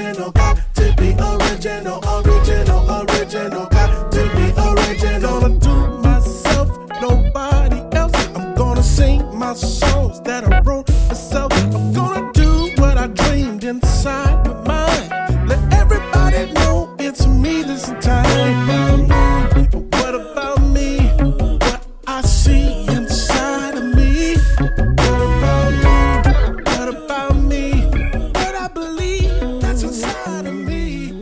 original, got to be original, original, got to be original. Gonna do myself, nobody else. I'm gonna sing my songs that I wrote myself. I'm gonna do what I dreamed inside my mind. Let everybody know it's me this time. What about me? What I see inside of me. What about me? What I believe that's inside of me.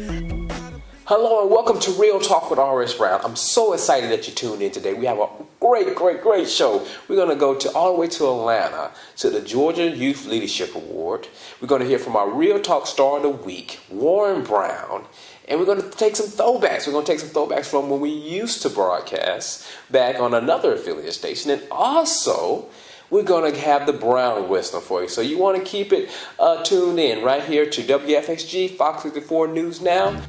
Hello and welcome to Real Talk with R.S. Brown. I'm so excited that you tuned in today. We have a great show. We're going to go all the way to Atlanta to the Georgia Youth Leadership Award. We're going to hear from our Real Talk Star of the Week, Warren Brown. And we're going to take some throwbacks. We're going to take some throwbacks from when we used to broadcast back on another affiliate station. And also, we're going to have the Brown Wisdom for you. So you want to keep it tuned in right here to WFXG, Fox 54 News Now.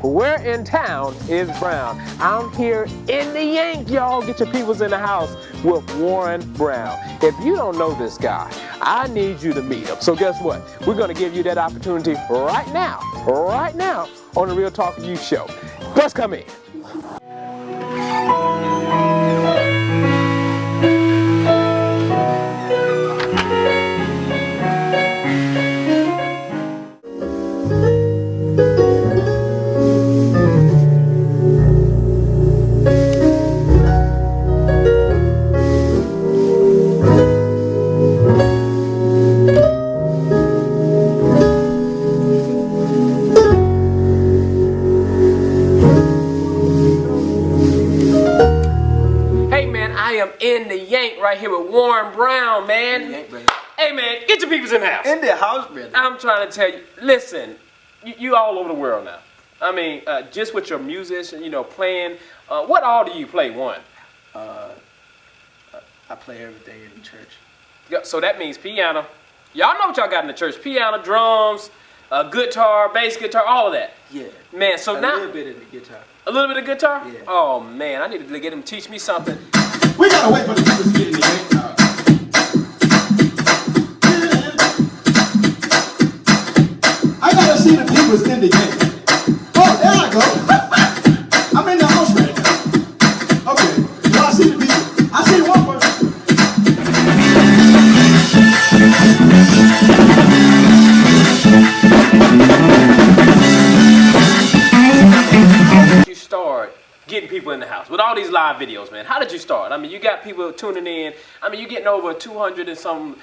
Where in town is Brown? I'm here in the Yank, y'all. Get your peoples in the house with Warren Brown. If you don't know this guy, I need you to meet him. So guess what? We're going to give you that opportunity right now on the Real Talk with Youth show. Let's come in. In the Yank right here with Warren Brown, man. Yank, hey, man, get your peoples in the house. In the house, brother. I'm trying to tell you, listen, you all over the world now. I mean, just with your musician, playing. What all do you play, Warren? I play everything in the church. Yeah, so that means piano. Y'all know what y'all got in the church. Piano, drums, guitar, bass guitar, all of that. Yeah. Man, so now. A little bit of the guitar. A little bit of guitar? Yeah. Oh, man, I need to get him to teach me something. We gotta wait for the people to get in the game. I gotta see the people's in the game. Oh, there I go. I'm in the house right now. Okay, do I see the people? I see one person. How did you start getting people in the house with all these live videos, man? How did you start? I mean, you got people tuning in. I mean, you're getting over 200 and some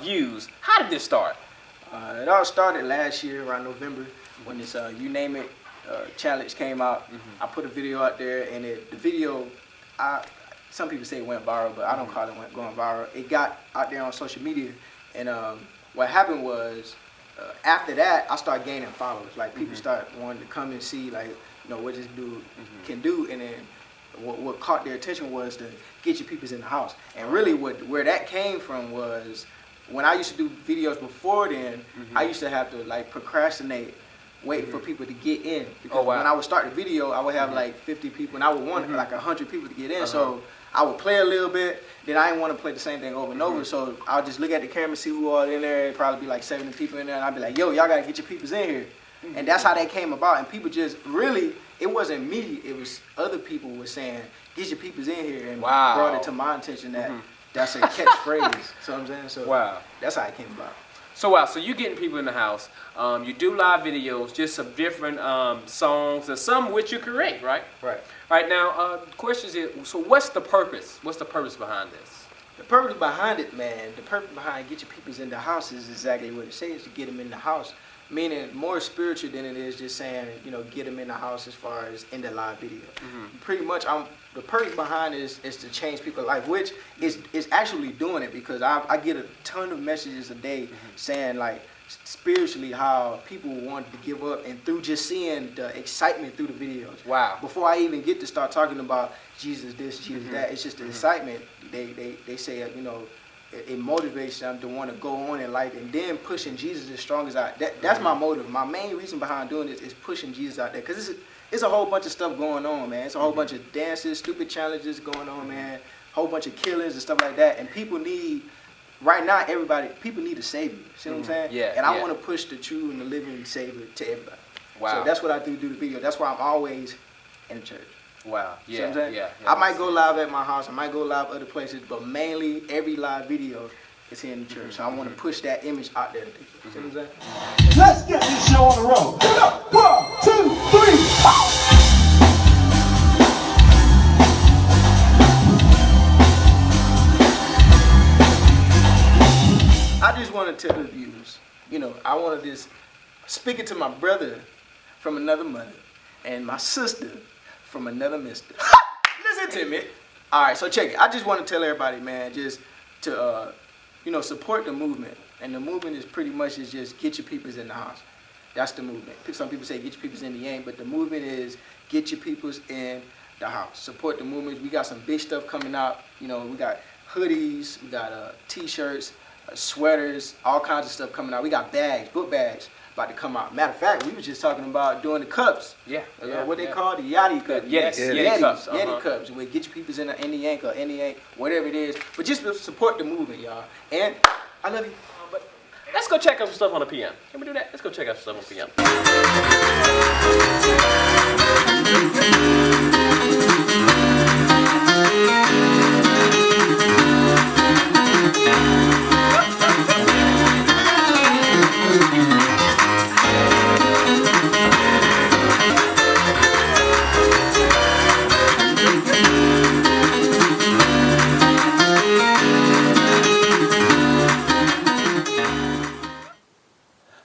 views. How did this start? It all started last year around November when this You Name It challenge came out. Mm-hmm. I put a video out there, and the video, some people say it went viral, but I don't call it going viral. It got out there on social media, and what happened was after that, I started gaining followers. Like people started wanting to come and see, like, what this dude can do, and then what caught their attention was to get your peoples in the house. And really where that came from was when I used to do videos before then, I used to have to like procrastinate, wait for people to get in. Because when I would start the video, I would have like 50 people, and I would want like 100 people to get in. So I would play a little bit, then I didn't want to play the same thing over and over. So I would just look at the camera, see who all in there. It'd probably be like 70 people in there, and I'd be like, yo, y'all gotta get your peoples in here. And that's how that came about. And people just really, it wasn't me, it was other people were saying, get your peoples in here, and brought it to my attention that that's a catchphrase. So I'm saying, so that's how it came about. So you getting people in the house. You do live videos, just some different songs, and some which you create, right? Right. Right now, the question is, so what's the purpose? What's the purpose behind this? The purpose behind it, man, the purpose behind get your peoples in the house is exactly what it says, to get them in the house. Meaning more spiritual than it is just saying, get them in the house as far as in the live video. Pretty much, the purpose behind it is to change people's life, which is actually doing it, because I get a ton of messages a day saying, like, spiritually how people wanted to give up, and through just seeing the excitement through the videos. Wow. Before I even get to start talking about Jesus this, Jesus that, it's just the excitement. They say, it motivates them to want to go on in life, and then pushing Jesus as strong as that's my motive. My main reason behind doing this is pushing Jesus out there, because it's a whole bunch of stuff going on, man. It's a whole bunch of dances, stupid challenges going on, man. Whole bunch of killings and stuff like that, and people need. Right now, people need a savior. See what I'm saying? Yeah. And I want to push the true and the living savior to everybody. Wow. So that's what I do the video. That's why I'm always in the church. Wow. See what I'm saying? Yeah. I might go live at my house. I might go live other places, but mainly every live video is here in the church. So I want to push that image out there to people. See what I'm saying? Let's get this show on the road. Here we go. 1, 2, 3. I just want to tell the viewers, I want to just speak it to my brother from another mother and my sister from another mister. Listen to me. All right, so check it. I just want to tell everybody, man, just to, support the movement. And the movement is pretty much just get your peoples in the house. That's the movement. Some people say get your peoples in the game, but the movement is get your peoples in the house. Support the movement. We got some big stuff coming out. We got hoodies, we got T-shirts, sweaters, all kinds of stuff coming out. We got bags, book bags about to come out. Matter of fact, we was just talking about doing the cups. Yeah. What they call the Yachty cups. Yeti cups. Yeti cups. We get your peoples in the yank or yank, whatever it is. But just support the movement, y'all. And I love you. But let's go check out some stuff on the PM. Can we do that? Let's go check out some stuff on the PM.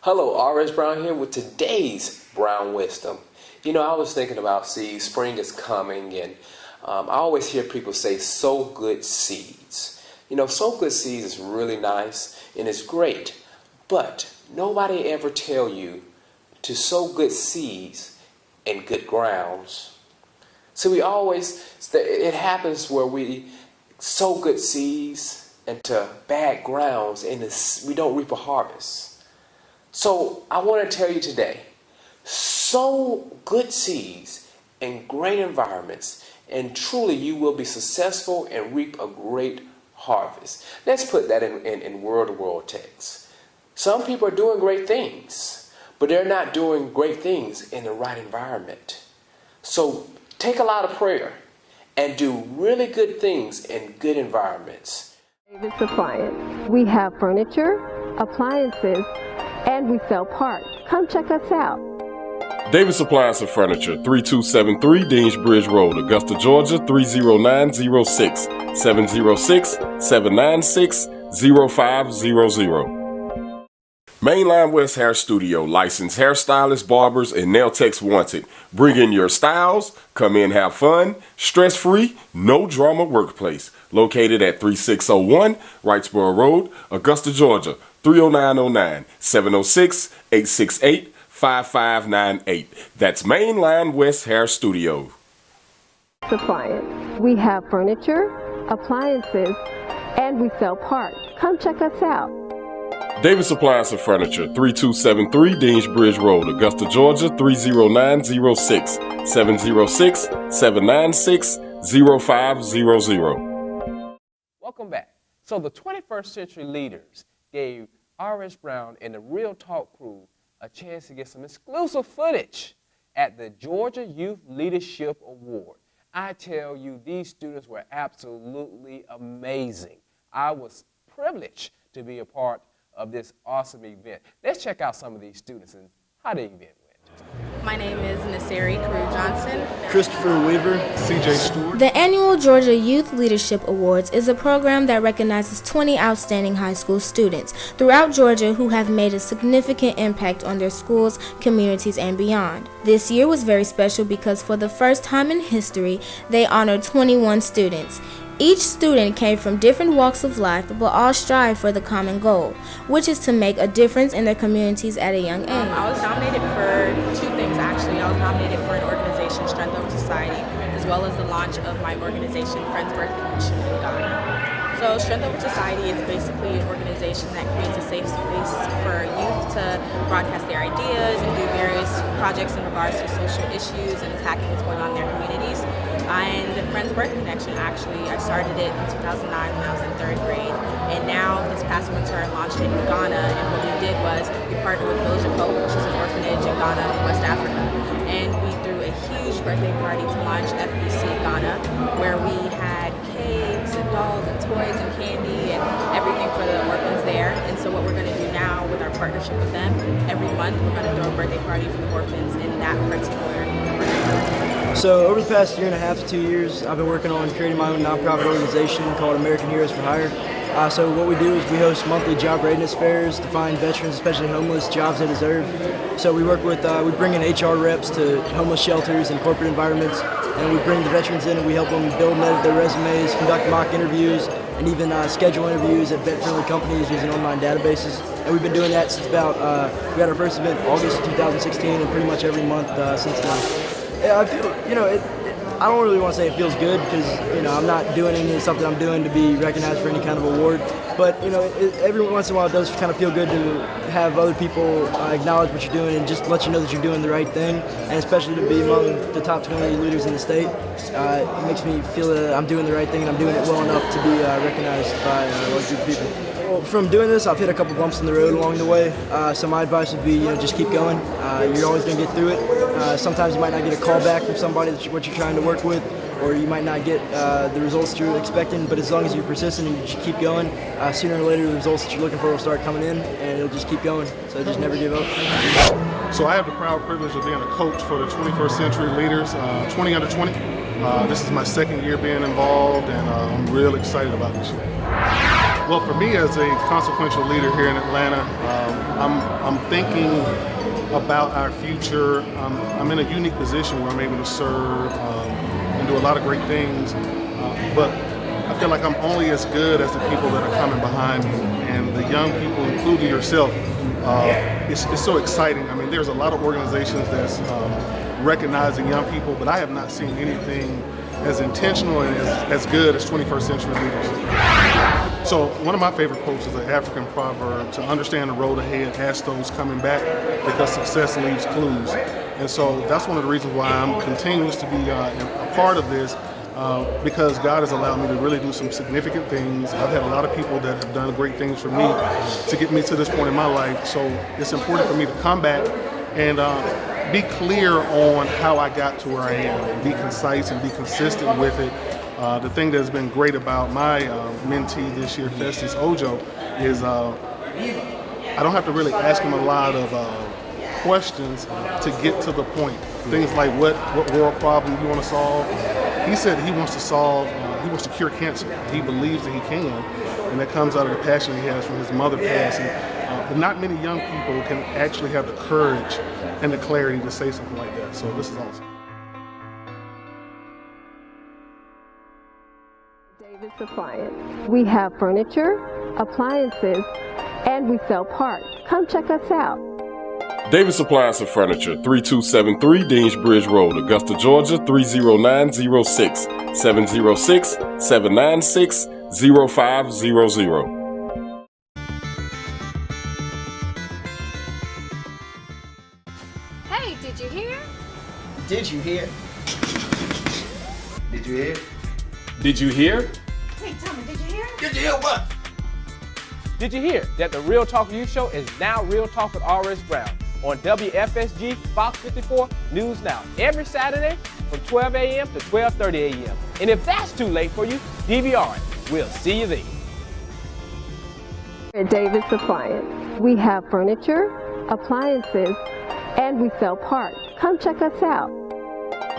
Hello, R.S. Brown here with today's Brown Wisdom. I was thinking about seeds. Spring is coming, and I always hear people say, sow good seeds. Sow good seeds is really nice, and it's great, but nobody ever tell you to sow good seeds in good grounds. So it happens where we sow good seeds into bad grounds, and we don't reap a harvest. So I want to tell you today, sow good seeds in great environments, and truly you will be successful and reap a great harvest. Let's put that in word-to-word text. Some people are doing great things, but they're not doing great things in the right environment. So take a lot of prayer and do really good things in good environments. David's Appliance. We have furniture, appliances, and we sell parts. Come check us out. Davis Appliance and Furniture, 3273 Deansbridge Road, Augusta, Georgia, 30906, 706-796-0500. Mainline West Hair Studio, licensed hairstylists, barbers, and nail techs wanted. Bring in your styles, come in, have fun, stress-free, no drama workplace. Located at 3601 Wrightsboro Road, Augusta, Georgia, 30909, 706-868-5598. That's Mainline West Hair Studio. Appliance. We have furniture, appliances, and we sell parts. Come check us out. Davis Appliance and Furniture, 3273 Deansbridge Road, Augusta, Georgia, 30906, 706-796-0500. Welcome back. So the 21st Century Leaders gave R.S. Brown and the Real Talk crew a chance to get some exclusive footage at the Georgia Youth Leadership Award. I tell you, these students were absolutely amazing. I was privileged to be a part of this awesome event. Let's check out some of these students and how the event went. My name is Nasiri Carew Johnson. Christopher Weaver, CJ Stewart. The annual Georgia Youth Leadership Awards is a program that recognizes 20 outstanding high school students throughout Georgia who have made a significant impact on their schools, communities, and beyond. This year was very special because for the first time in history, they honored 21 students. Each student came from different walks of life, but all strive for the common goal, which is to make a difference in their communities at a young age. I was nominated for two things, actually. I was nominated for an organization, Strength Over Society, as well as the launch of my organization, Friends Birth Commission in Ghana. So Strength Over Society is basically an organization that creates a safe space for youth to broadcast their ideas and do various projects in regards to social issues and attacking what's going on in their communities. And the Friends Birth Connection, actually, I started it in 2009 when I was in 3rd grade. And now, this past winter, I launched it in Ghana. And what we did was we partnered with Village of Hope, which is an orphanage in Ghana in West Africa. And we threw a huge birthday party to launch FBC Ghana, where we had cakes and dolls and toys and candy and everything for the orphans there. And so what we're going to do now with our partnership with them, every month we're going to throw a birthday party for the orphans in that particular orphanage. So over the past year and a half to 2 years, I've been working on creating my own nonprofit organization called American Heroes for Hire. So what we do is we host monthly job readiness fairs to find veterans, especially homeless, jobs they deserve. So we work with, we bring in HR reps to homeless shelters and corporate environments, and we bring the veterans in and we help them build and edit their resumes, conduct mock interviews, and even schedule interviews at vet-friendly companies using online databases. And we've been doing that since about, we had our first event August of 2016, and pretty much every month since then. Yeah, I feel, I don't really want to say it feels good because, I'm not doing any something I'm doing to be recognized for any kind of award. But, every once in a while it does kind of feel good to have other people acknowledge what you're doing and just let you know that you're doing the right thing. And especially to be among the top 20 leaders in the state, it makes me feel that I'm doing the right thing and I'm doing it well enough to be recognized by a large group of people. Well, from doing this, I've hit a couple bumps in the road along the way. So my advice would be, just keep going. You're always going to get through it. Sometimes you might not get a call back from somebody that's what you're trying to work with, or you might not get the results that you're expecting, but as long as you're persistent and you just keep going, sooner or later the results that you're looking for will start coming in, and it'll just keep going. So just never give up. So I have the proud privilege of being a coach for the 21st Century Leaders, 20 under 20. This is my 2nd year being involved, and I'm real excited about this year. Well, for me as a consequential leader here in Atlanta, I'm thinking about our future. I'm in a unique position where I'm able to serve and do a lot of great things, but I feel like I'm only as good as the people that are coming behind me, and the young people, including yourself. It's so exciting. I mean, there's a lot of organizations that's recognizing young people, but I have not seen anything as intentional and as good as 21st Century Leaders. So one of my favorite quotes is an African proverb: to understand the road ahead, ask those coming back, because success leaves clues. And so that's one of the reasons why I'm continuous to be a part of this, because God has allowed me to really do some significant things. I've had a lot of people that have done great things for me to get me to this point in my life. So it's important for me to come back and be clear on how I got to where I am, and be concise and be consistent with it. The thing that's been great about my mentee this year, Festus Ojo, is I don't have to really ask him a lot of questions to get to the point. Things like what world problem you want to solve. He said he wants to solve, he wants to cure cancer. He believes that he can, and that comes out of the passion he has from his mother passing. But not many young people can actually have the courage and the clarity to say something like that. So this is awesome. Davis Appliance. We have furniture, appliances, and we sell parts. Come check us out. Davis Appliance and Furniture, 3273 Deansbridge Road, Augusta, Georgia, 30906, 706-796-0500. Hey, did you hear? Did you hear? Did you hear? Did you hear? Hey, Tommy, did you hear? Did you hear what? Did you hear that the Real Talk Youth Show is now Real Talk with R.S. Brown on WFSG Fox 54 News Now every Saturday from 12 a.m. to 12:30 a.m. And if that's too late for you, DVR it. We'll see you there. At Davis Appliance, we have furniture, appliances, and we sell parts. Come check us out.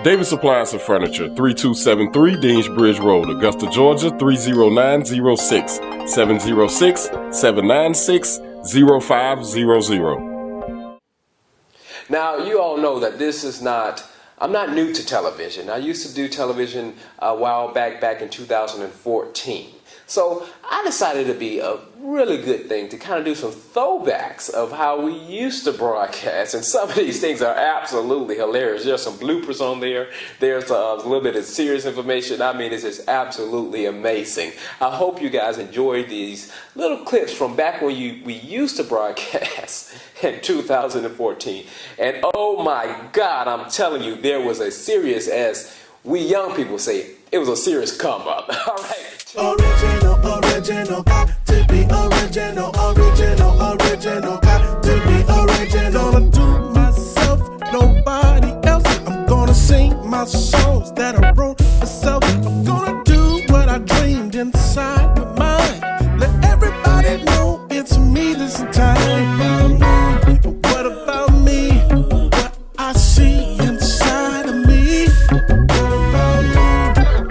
Davis Appliance and Furniture, 3273 Deansbridge Road, Augusta, Georgia, 30906, 706-796-0500. Now, you all know that I'm not new to television. I used to do television a while back in 2014. So I decided to be a really good thing to kind of do some throwbacks of how we used to broadcast, and some of these things are absolutely hilarious. There's some bloopers on there. There's a little bit of serious information. I mean, it's just absolutely amazing. I hope you guys enjoyed these little clips from back when we used to broadcast in 2014. And oh my God, I'm telling you, there was a serious, as we young people say, it was a serious come up. All right. Original, got to be original, got to be original. Gonna do myself, nobody else. I'm gonna sing my songs that I wrote myself. I'm gonna do what I dreamed inside my mind. Let everybody know it's me this time. What about me? What I see inside of me.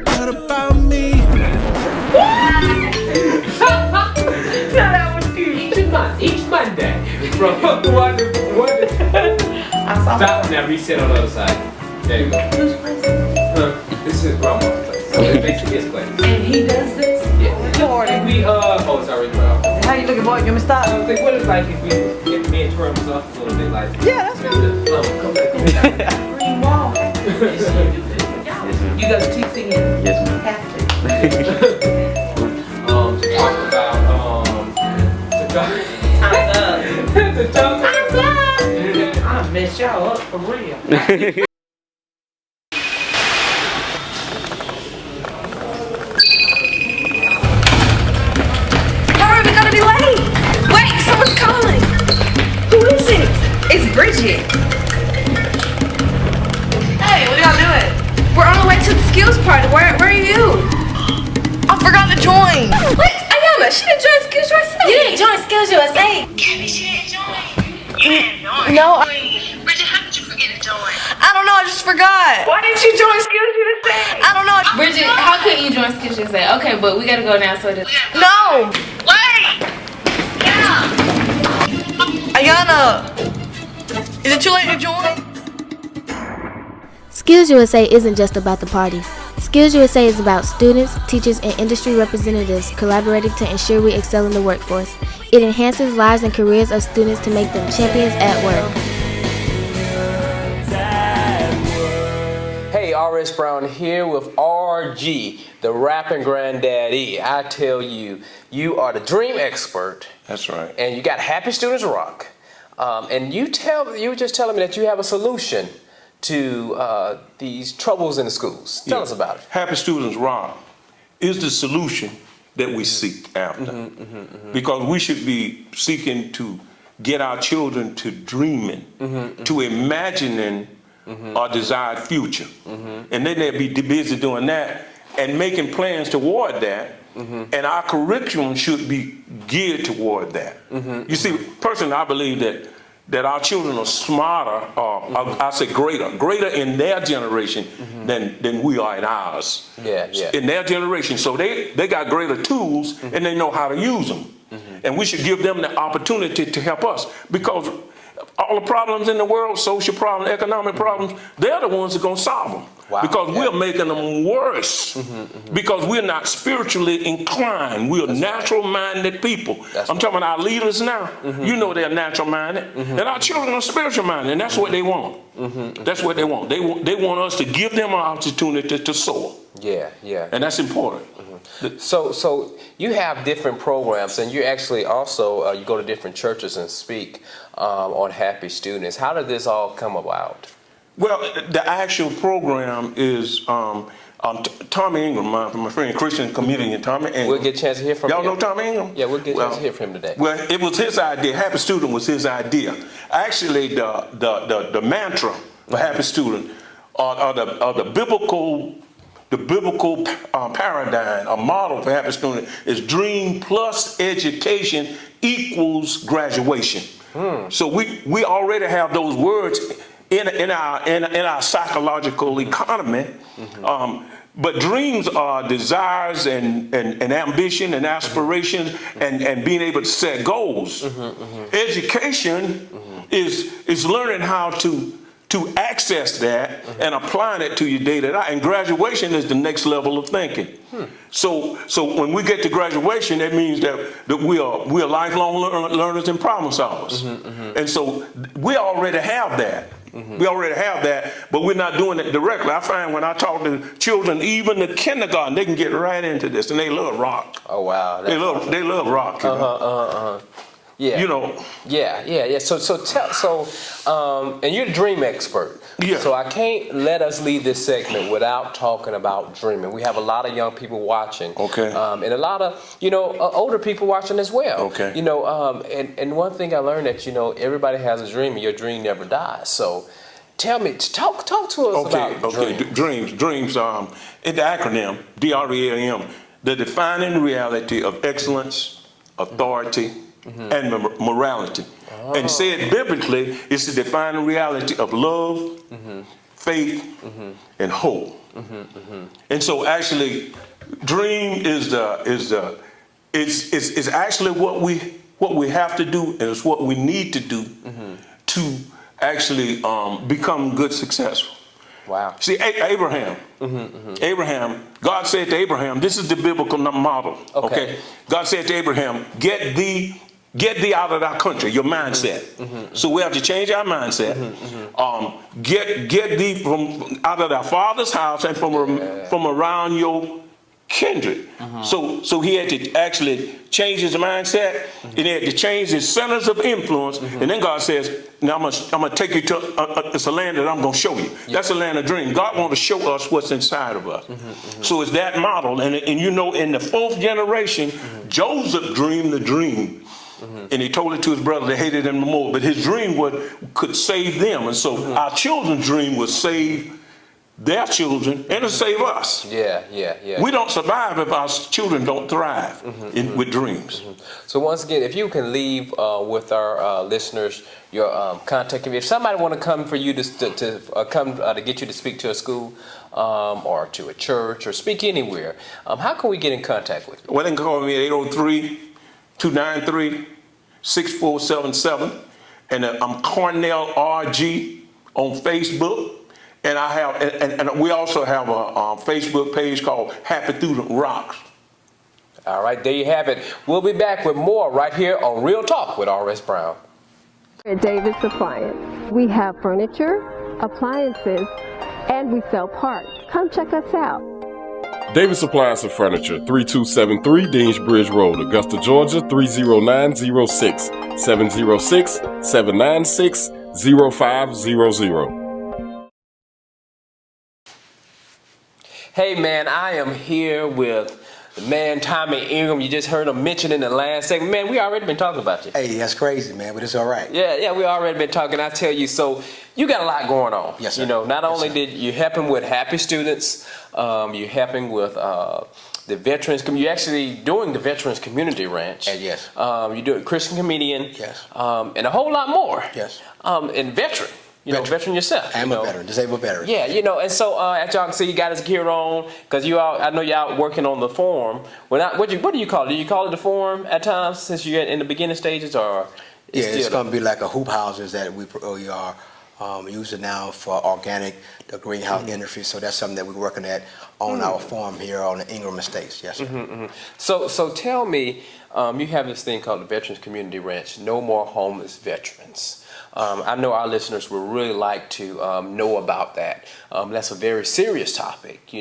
What about me? Each Monday from 1 to 1 stop now, reset on the other side. There you go. Whose place is this? This is grandma's place. So it's basically his place. And he does this? Yeah. Morning. We oh it's already well. How you looking, boy? You want me to stop? I think what it's like if we get me and Troy was off a little bit like. Yeah, that's good. Come back. Green wall. You got to teach singing? Yes, ma'am. Have to. To talk about Time's up. to talk Time's up. I messed y'all up for real. Hurry, we're gonna be late. Wait, someone's calling. Who is it? It's Bridget. Hey, what are y'all doing? We're on our way to the skills party. Where are you? I forgot to join. What? Ayana, she didn't join Skills USA. You didn't join Skills USA. Gabby, she didn't join. You didn't join. No. Bridget, how did you forget to join? I don't know, I just forgot. Why didn't you join Skills USA? I don't know. Bridget, how couldn't you join Skills USA? Okay, but we gotta go now so that. No. Wait! Yeah! Ayana, is it too late to join? Skills USA isn't just about the parties. Skills USA is about students, teachers, and industry representatives collaborating to ensure we excel in the workforce. It enhances lives and careers of students to make them champions at work. Hey, R.S. Brown here with RG, the rapping granddaddy. I tell you, you are the dream expert. That's right. And you got Happy Students Rock. And you were just telling me that you have a solution to these troubles in the schools. Tell us about it. Happy Students Rock is the solution that we seek after. Because we should be seeking to get our children to dreaming, to imagining our desired future. And then they'll be busy doing that and making plans toward that. And our curriculum should be geared toward that. You see, personally, I believe that our children are smarter, I say greater in their generation than we are in ours. In their generation. So they got greater tools and they know how to use them. And we should give them the opportunity to help us, because all the problems in the world, social problems, economic problems, they're the ones that are going to solve them. Because we're making them worse. Because we're not spiritually inclined. We're natural-minded people. I'm talking about our leaders now. You know they're natural-minded. And our children are spiritual-minded, and that's what they want. That's what they want. They want us to give them an opportunity to soar. And that's important. So you have different programs, and you actually also you go to different churches and speak on Happy Students. How did this all come about? Well, the actual program is Tommy Ingram, my friend, Christian comedian Tommy Ingram. We'll get a chance to hear from him. Y'all know Tommy Ingram? Yeah, we'll get a chance to hear from him today. Well, it was his idea. Happy Student was his idea. Actually, the mantra for Happy Student or the biblical paradigm, a model for Happy Student is dream plus education equals graduation. So we already have those words in our psychological economy. But dreams are desires and ambition and aspirations and being able to set goals. Education is learning how to to access that and applying it to your day-to-day. And graduation is the next level of thinking. So when we get to graduation, that means that we are lifelong learners and problem solvers. And so we already have that. We already have that, but we're not doing it directly. I find when I talk to children, even the kindergarten, they can get right into this, and they love rock. Oh wow, they love rock. You know? Yeah. You know. Yeah. So and you're the dream expert. Yeah. So I can't let us leave this segment without talking about dreaming. We have a lot of young people watching. Okay. And a lot of older people watching as well. Okay. And one thing I learned that everybody has a dream, and your dream never dies. So tell me, talk to us about dreams. Dreams. In the acronym DREAM, the defining reality of excellence, authority, and morality. And said biblically, it's the defining reality of love, faith, and hope. And so actually, dream is actually what we have to do, and it's what we need to do to actually become good, successful. Wow. See, Abraham, God said to Abraham, this is the biblical model. Okay. God said to Abraham, get thee out of our country, your mindset. So we have to change our mindset. Get thee from out of thy father's house and from around your kindred. So he had to actually change his mindset, and he had to change his centers of influence. And then God says, now I'm gonna take you to it's a land that I'm gonna show you. That's a land of dream. God wants to show us what's inside of us. So it's that model. And in the fourth generation, Joseph dreamed the dream. And he told it to his brother. They hated him more, but his dream could save them. And so our children's dream was save their children and to save us. Yeah. We don't survive if our children don't thrive with dreams. So once again, if you can leave with our listeners your contact, if somebody want to come for you to get you to speak to a school or to a church or speak anywhere, how can we get in contact with you? Well, they can call me at 803-293-6477, and I'm Cornell RG on Facebook. And I have, and we also have a Facebook page called Happy Through the Rocks. All right, there you have it. We'll be back with more right here on Real Talk with R.S. Brown. At Davis Appliance, we have furniture, appliances, and we sell parts. Come check us out. Davis Appliance and Furniture, 3273 Deansbridge Road, Augusta, Georgia, 30906, 706-796-0500. Hey man, I am here with the man Tommy Ingram. You just heard him mention in the last segment. Man, we already been talking about you. Hey, that's crazy, man, but it's all right. Yeah, we already been talking. I tell you, so you got a lot going on. Yes, sir. Not only did you helping with happy students, you're helping with the veterans. You're actually doing the Veterans Community Ranch. Yes. You're doing Christian Comedian. Yes. And a whole lot more. Yes. And veteran. Veteran yourself. I'm a veteran, disabled veteran. Yeah, and so as y'all can see, you got his gear on because I know y'all working on the forum. What do you call it? Do you call it the forum at times since you're in the beginning stages, or? It's going to be like a hoop houses that we are using now for the greenhouse industry. So that's something that we're working at on our farm here on the Ingram Estates. Yes, sir. So tell me, you have this thing called the Veterans Community Ranch. No more homeless veterans. I know our listeners would really like to know about that. That's a very serious topic,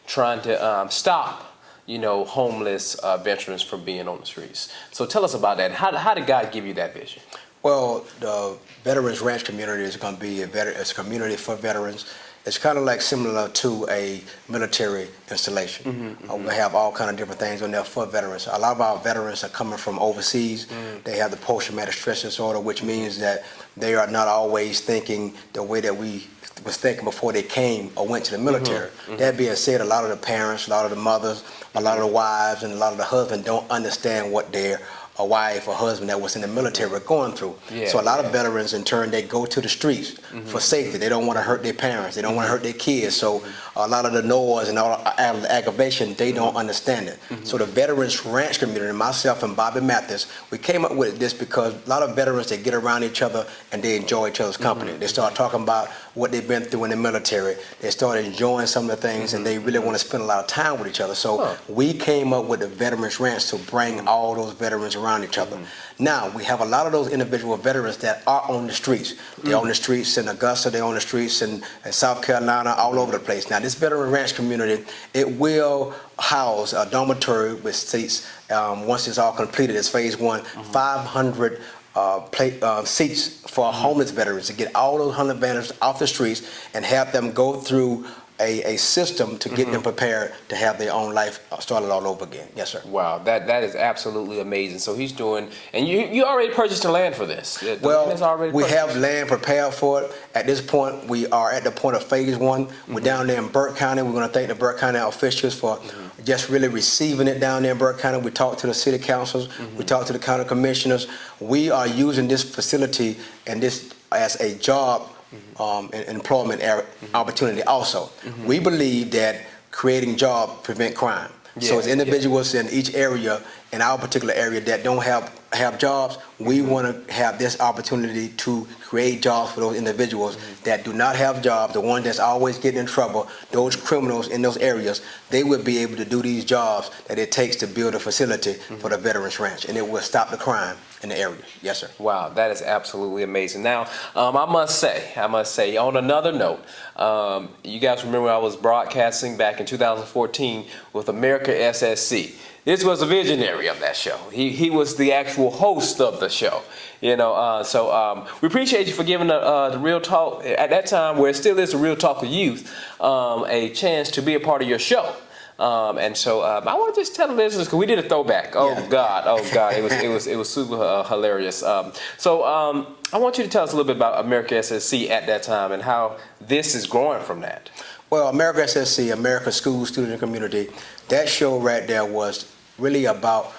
trying to stop, homeless veterans from being on the streets. So tell us about that. How did God give you that vision? Well, the Veterans Ranch community is going to be it's a community for veterans. It's kind of like similar to a military installation. We have all kind of different things on there for veterans. A lot of our veterans are coming from overseas. They have the post-traumatic stress disorder, which means that they are not always thinking the way that we was thinking before they came or went to the military. That being said, a lot of the parents, a lot of the mothers, a lot of the wives, and a lot of the husbands don't understand what their a wife or husband that was in the military were going through. Yeah, so a lot of veterans, in turn, they go to the streets for safety. They don't want to hurt their parents. They don't want to hurt their kids. So a lot of the noise and all the aggravation, they don't understand it. So the Veterans Ranch community, myself and Bobby Mathis, we came up with this because a lot of veterans, they get around each other and they enjoy each other's company. They start talking about what they've been through in the military. They start enjoying some of the things and they really want to spend a lot of time with each other. So we came up with the Veterans Ranch to bring all those veterans around each other. Now, we have a lot of those individual veterans that are on the streets. They're on the streets in Augusta, they're on the streets in South Carolina, all over the place. Now, this Veteran Ranch community, it will house a dormitory with seats, once it's all completed, it's phase one, 500 seats for homeless veterans to get all those homeless veterans off the streets and have them go through a system to get them prepared to have their own life started all over again. Yes, sir. Wow, that is absolutely amazing. So he's doing, and you already purchased the land for this. Well, we have land prepared for it. At this point, we are at the point of phase one. We're down there in Burke County. We're going to thank the Burke County officials for just really receiving it down there in Burke County. We talked to the city councils. We talked to the county commissioners. We are using this facility and this as a job employment opportunity also. We believe that creating jobs prevent crime. So as individuals in each area, in our particular area that don't have jobs, we want to have this opportunity to create jobs for those individuals that do not have jobs, the ones that's always getting in trouble, those criminals in those areas, they will be able to do these jobs that it takes to build a facility for the Veterans Ranch, and it will stop the crime in the area. Yes, sir. Wow, that is absolutely amazing. Now, I must say, on another note, you guys remember I was broadcasting back in 2014 with America SSC. This was a visionary of that show. He was the actual host of the show. You know, so we appreciate you for giving the Real Talk, at that time where it still is the Real Talk with Youth, a chance to be a part of your show. And so I want to just tell the listeners, because we did a throwback. Oh God, it was super hilarious. So I want you to tell us a little bit about America SSC at that time and how this is growing from that. Well, America SSC, America School Student Community, that show right there was really about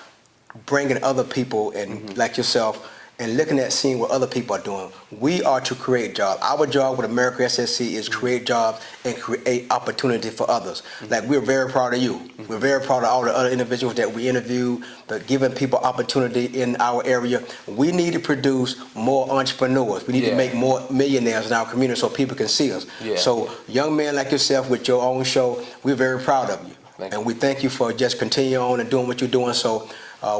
bringing other people and like yourself and looking at seeing what other people are doing. We are to create jobs. Our job with America SSC is create jobs and create opportunity for others. Like, we're very proud of you. We're very proud of all the other individuals that we interview, but giving people opportunity in our area. We need to produce more entrepreneurs. We need to make more millionaires in our community so people can see us. So young men like yourself with your own show, we're very proud of you. And we thank you for just continuing on and doing what you're doing. So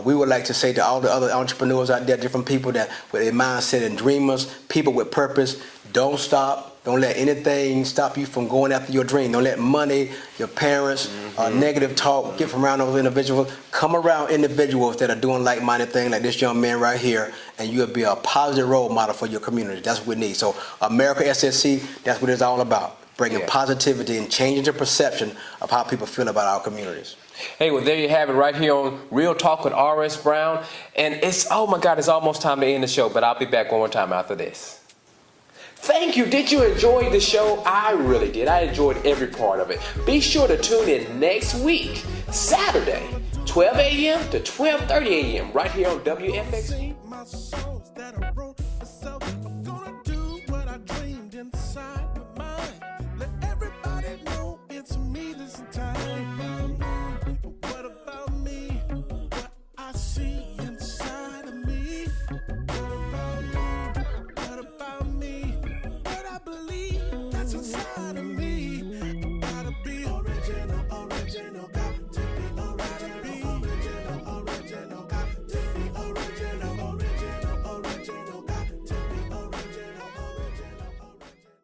we would like to say to all the other entrepreneurs out there, different people that with their mindset and dreamers, people with purpose, don't stop. Don't let anything stop you from going after your dream. Don't let money, your parents, negative talk, get from around those individuals. Come around individuals that are doing like-minded things like this young man right here, and you'll be a positive role model for your community. That's what we need. So America SSC, that's what it's all about. Bringing positivity and changing the perception of how people feel about our communities. Hey, well, there you have it right here on Real Talk with R.S. Brown. And it's, oh my God, it's almost time to end the show, but I'll be back one more time after this. Thank you. Did you enjoy the show? I really did. I enjoyed every part of it. Be sure to tune in next week, Saturday, 12 a.m. to 12:30 a.m. right here on WFXG.